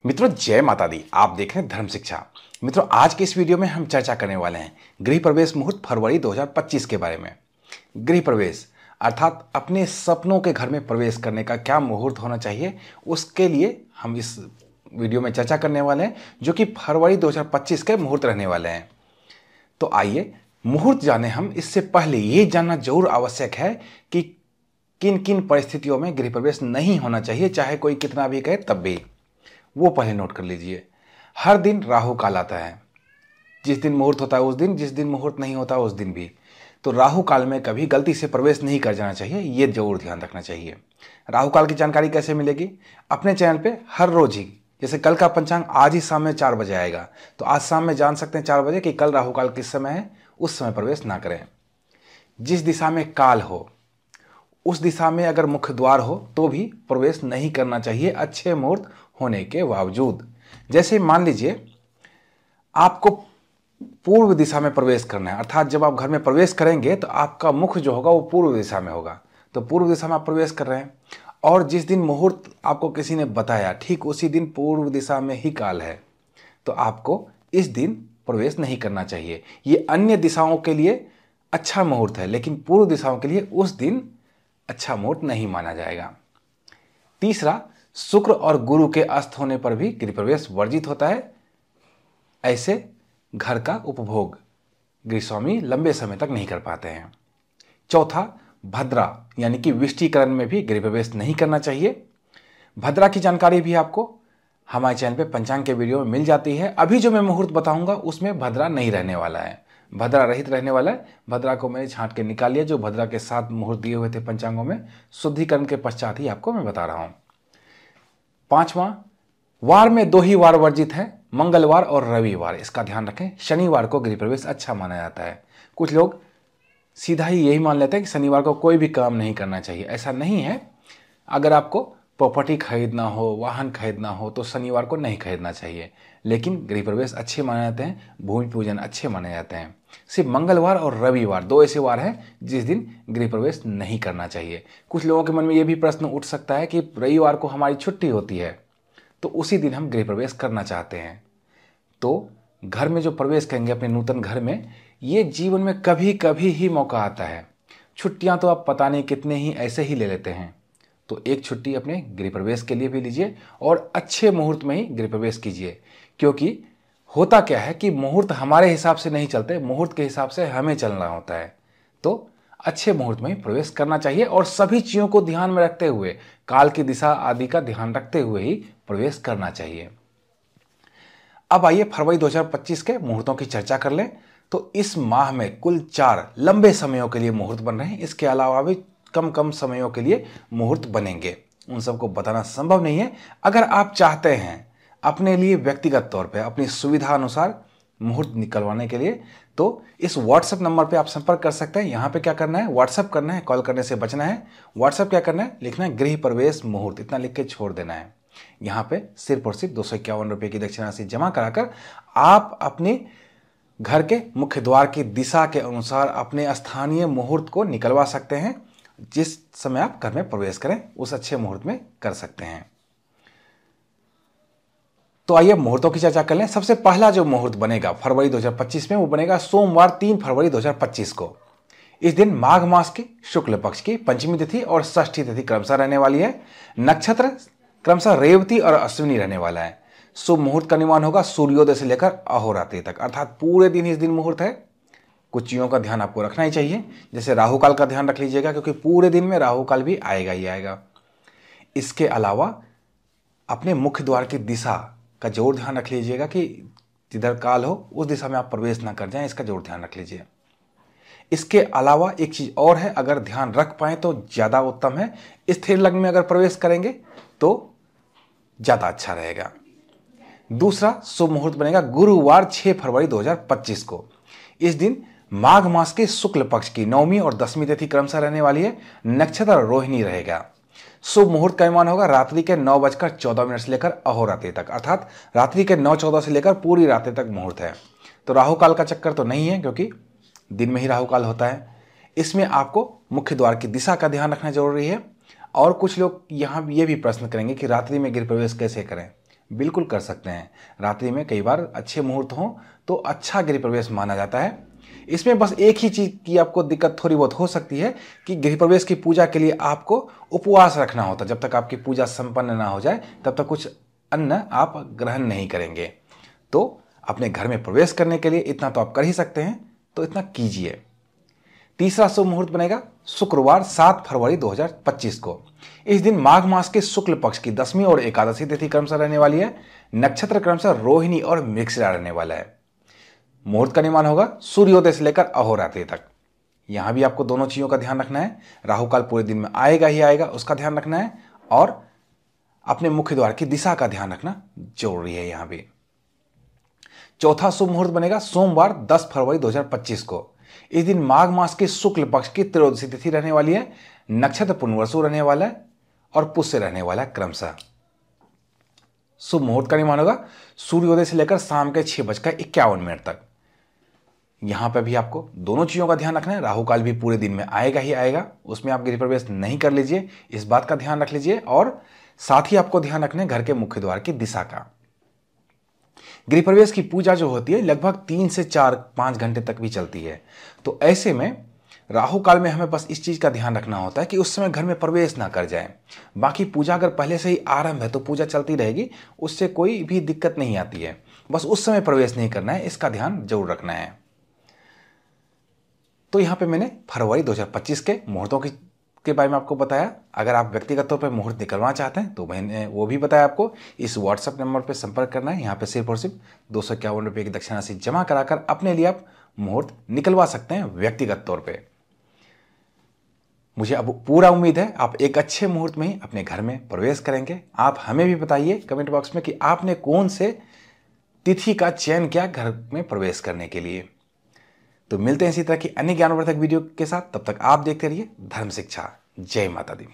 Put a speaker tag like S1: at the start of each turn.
S1: मित्रों जय माता दी। आप देख रहे हैं धर्म शिक्षा। मित्रों आज के इस वीडियो में हम चर्चा करने वाले हैं गृह प्रवेश मुहूर्त फरवरी 2025 के बारे में। गृह प्रवेश अर्थात अपने सपनों के घर में प्रवेश करने का क्या मुहूर्त होना चाहिए, उसके लिए हम इस वीडियो में चर्चा करने वाले हैं, जो कि फरवरी 2025 के मुहूर्त रहने वाले हैं। तो आइए मुहूर्त जाने हम। इससे पहले ये जानना जरूर आवश्यक है कि किन किन परिस्थितियों में गृह प्रवेश नहीं होना चाहिए, चाहे कोई कितना भी कहे तब भी। वो पहले नोट कर लीजिए। हर दिन राहु काल आता है। जिस दिन मुहूर्त होता है उस दिन, जिस दिन मुहूर्त नहीं होता उस दिन भी। तो राहु काल में कभी गलती से प्रवेश नहीं कर जाना चाहिए, ये जरूर ध्यान रखना चाहिए। राहु काल की जानकारी कैसे मिलेगी? अपने चैनल पे हर रोज ही, जैसे कल का पंचांग आज ही शाम में 4 बजे आएगा, तो आज शाम में जान सकते हैं 4 बजे कि कल राहु काल किस समय है, उस समय प्रवेश ना करें। जिस दिशा में काल हो उस दिशा में अगर मुख्य द्वार हो तो भी प्रवेश नहीं करना चाहिए, अच्छे मुहूर्त होने के बावजूद। जैसे मान लीजिए आपको पूर्व दिशा में प्रवेश करना है, अर्थात जब आप घर में प्रवेश करेंगे तो आपका मुख जो होगा वो पूर्व दिशा में होगा। तो पूर्व दिशा में आप प्रवेश कर रहे हैं और जिस दिन मुहूर्त आपको किसी ने बताया ठीक उसी दिन पूर्व दिशा में ही काल है, तो आपको इस दिन प्रवेश नहीं करना चाहिए। ये अन्य दिशाओं के लिए अच्छा मुहूर्त है, लेकिन पूर्व दिशाओं के लिए उस दिन अच्छा मुहूर्त नहीं माना जाएगा। तीसरा, शुक्र और गुरु के अस्त होने पर भी गृह प्रवेश वर्जित होता है। ऐसे घर का उपभोग गृहस्वामी लंबे समय तक नहीं कर पाते हैं। चौथा, भद्रा यानी कि विष्टिकरण में भी गृह प्रवेश नहीं करना चाहिए। भद्रा की जानकारी भी आपको हमारे चैनल पे पंचांग के वीडियो में मिल जाती है। अभी जो मैं मुहूर्त बताऊंगा उसमें भद्रा नहीं रहने वाला है, भद्रा रहित रहने वाला है। भद्रा को मैंने छांट के निकाल लिया, जो भद्रा के साथ मुहूर्त दिए हुए थे पंचांगों में, शुद्धिकरण के पश्चात ही आपको मैं बता रहा हूं। पांचवा, वार में 2 ही वार वर्जित है, मंगलवार और रविवार, इसका ध्यान रखें। शनिवार को गृह प्रवेश अच्छा माना जाता है। कुछ लोग सीधा ही यही मान लेते हैं कि शनिवार को कोई भी काम नहीं करना चाहिए, ऐसा नहीं है। अगर आपको प्रॉपर्टी खरीदना हो, वाहन खरीदना हो, तो शनिवार को नहीं खरीदना चाहिए, लेकिन गृह प्रवेश अच्छे माने जाते हैं, भूमि पूजन अच्छे माने जाते हैं। सिर्फ मंगलवार और रविवार 2 ऐसे वार हैं जिस दिन गृह प्रवेश नहीं करना चाहिए। कुछ लोगों के मन में यह भी प्रश्न उठ सकता है कि रविवार को हमारी छुट्टी होती है, तो उसी दिन हम गृह प्रवेश करना चाहते हैं। तो घर में जो प्रवेश करेंगे अपने नूतन घर में, ये जीवन में कभी कभी ही मौका आता है। छुट्टियां तो आप पता नहीं कितने ही ऐसे ही ले लेते हैं, तो एक छुट्टी अपने गृह प्रवेश के लिए भी लीजिए और अच्छे मुहूर्त में ही गृह प्रवेश कीजिए। क्योंकि होता क्या है कि मुहूर्त हमारे हिसाब से नहीं चलते, मुहूर्त के हिसाब से हमें चलना होता है। तो अच्छे मुहूर्त में ही प्रवेश करना चाहिए और सभी चीज़ों को ध्यान में रखते हुए, काल की दिशा आदि का ध्यान रखते हुए ही प्रवेश करना चाहिए। अब आइए फरवरी 2025 के मुहूर्तों की चर्चा कर लें। तो इस माह में कुल 4 लंबे समयों के लिए मुहूर्त बन रहे हैं। इसके अलावा भी कम कम समयों के लिए मुहूर्त बनेंगे, उन सबको बताना संभव नहीं है। अगर आप चाहते हैं अपने लिए व्यक्तिगत तौर पे अपनी सुविधा अनुसार मुहूर्त निकलवाने के लिए, तो इस व्हाट्सएप नंबर पे आप संपर्क कर सकते हैं। यहाँ पे क्या करना है, व्हाट्सएप करना है, कॉल करने से बचना है। व्हाट्सएप क्या करना है, लिखना है गृह प्रवेश मुहूर्त, इतना लिख के छोड़ देना है। यहाँ पे सिर्फ और सिर्फ 251 रुपये की दक्षिणा राशि जमा कराकर आप अपने घर के मुख्य द्वार की दिशा के अनुसार अपने स्थानीय मुहूर्त को निकलवा सकते हैं। जिस समय आप घर में प्रवेश करें उस अच्छे मुहूर्त में कर सकते हैं। तो आइए मुहूर्तों की चर्चा कर लें। सबसे पहला जो मुहूर्त बनेगा फरवरी 2025 में, वो बनेगा सोमवार 3 फरवरी 2025 को। इस दिन माघ मास की शुक्ल पक्ष की पंचमी तिथि और षष्ठी तिथि क्रमशः रहने वाली है। नक्षत्र क्रमशः रेवती और अश्विनी रहने वाला है। शुभ मुहूर्त का निर्माण होगा सूर्योदय से लेकर अहोरात्रि तक, अर्थात पूरे दिन इस दिन मुहूर्त है। कुछ चीज़ों का ध्यान आपको रखना ही चाहिए, जैसे राहु काल का ध्यान रख लीजिएगा, क्योंकि पूरे दिन में राहु काल भी आएगा ही आएगा। इसके अलावा अपने मुख्य द्वार की दिशा का जरूर ध्यान रख लीजिएगा कि जिधर काल हो उस दिशा में आप प्रवेश ना कर जाएं, इसका जरूर ध्यान रख लीजिए। इसके अलावा एक चीज और है, अगर ध्यान रख पाए तो ज्यादा उत्तम है। स्थिर लग्न में अगर प्रवेश करेंगे तो ज्यादा अच्छा रहेगा। दूसरा शुभ मुहूर्त बनेगा गुरुवार 6 फरवरी 2025 को। इस दिन माघ मास के शुक्ल पक्ष की 9वीं और 10वीं तिथि क्रमशः रहने वाली है। नक्षत्र रोहिणी रहेगा। शुभ मुहूर्त का निर्माण होगा रात्रि के 9:14 से लेकर अहोरात्रि तक, अर्थात रात्रि के 9:14 से लेकर पूरी रात्रि तक मुहूर्त है। तो राहु काल का चक्कर तो नहीं है, क्योंकि दिन में ही राहु काल होता है। इसमें आपको मुख्य द्वार की दिशा का ध्यान रखना जरूरी है। और कुछ लोग यहाँ ये भी प्रश्न करेंगे कि रात्रि में गृह प्रवेश कैसे करें। बिल्कुल कर सकते हैं। रात्रि में कई बार अच्छे मुहूर्त हों तो अच्छा गृह प्रवेश माना जाता है। इसमें बस एक ही चीज़ की आपको दिक्कत थोड़ी बहुत हो सकती है कि गृह प्रवेश की पूजा के लिए आपको उपवास रखना होता है। जब तक आपकी पूजा संपन्न ना हो जाए तब तक कुछ अन्न आप ग्रहण नहीं करेंगे। तो अपने घर में प्रवेश करने के लिए इतना तो आप कर ही सकते हैं, तो इतना कीजिए। तीसरा शुभ मुहूर्त बनेगा शुक्रवार 7 फरवरी 2025 को। इस दिन माघ मास के शुक्ल पक्ष की 10वीं और एकादशी तिथि क्रमशः रहने वाली है। नक्षत्र क्रमशः रोहिणी और मृगशिरा रहने वाला है। मुहूर्त का निर्माण होगा सूर्योदय से लेकर अहोरात्रि तक। यहां भी आपको दोनों चीजों का ध्यान रखना है। राहु काल पूरे दिन में आएगा ही आएगा, उसका ध्यान रखना है, और अपने मुख्य द्वार की दिशा का ध्यान रखना जरूरी है यहां भी। चौथा शुभ मुहूर्त बनेगा सोमवार 10 फरवरी 2025 को। इस दिन माघ मास के शुक्ल पक्ष की त्रयोदशी तिथि रहने वाली है। नक्षत्र पुनर्वसु रहने वाला है और पुष्य रहने वाला है क्रमशः। शुभ मुहूर्त का निर्माण होगा सूर्योदय से लेकर शाम के 6:51 तक। यहां पर भी आपको दोनों चीजों का ध्यान रखना है। राहु काल भी पूरे दिन में आएगा ही आएगा, उसमें आप गृह प्रवेश नहीं कर लीजिए, इस बात का ध्यान रख लीजिए। और साथ ही आपको ध्यान रखना है घर के मुख्य द्वार की दिशा का। गृह प्रवेश की पूजा जो होती है लगभग 3 से 4-5 घंटे तक भी चलती है। तो ऐसे में राहु काल में हमें बस इस चीज का ध्यान रखना होता है कि उस समय घर में प्रवेश ना कर जाए। बाकी पूजा अगर पहले से ही आरंभ है तो पूजा चलती रहेगी, उससे कोई भी दिक्कत नहीं आती है। बस उस समय प्रवेश नहीं करना है, इसका ध्यान जरूर रखना है। तो यहां पे मैंने फरवरी 2025 के मुहूर्तों के बारे में आपको बताया। अगर आप व्यक्तिगत तौर पर मुहूर्त निकलवाना चाहते हैं तो मैंने वो भी बताया आपको। इस व्हाट्सएप नंबर पर संपर्क करना है। यहाँ पे सिर्फ और सिर्फ 251 रुपये की दक्षिणा राशि जमा कराकर अपने लिए आप मुहूर्त निकलवा सकते हैं व्यक्तिगत तौर पर। मुझे अब पूरा उम्मीद है आप एक अच्छे मुहूर्त में ही अपने घर में प्रवेश करेंगे। आप हमें भी बताइए कमेंट बॉक्स में कि आपने कौन से तिथि का चयन किया घर में प्रवेश करने के लिए। तो मिलते हैं इसी तरह की अन्य ज्ञानवर्धक वीडियो के साथ। तब तक आप देखते रहिए धर्म शिक्षा। जय माता दी।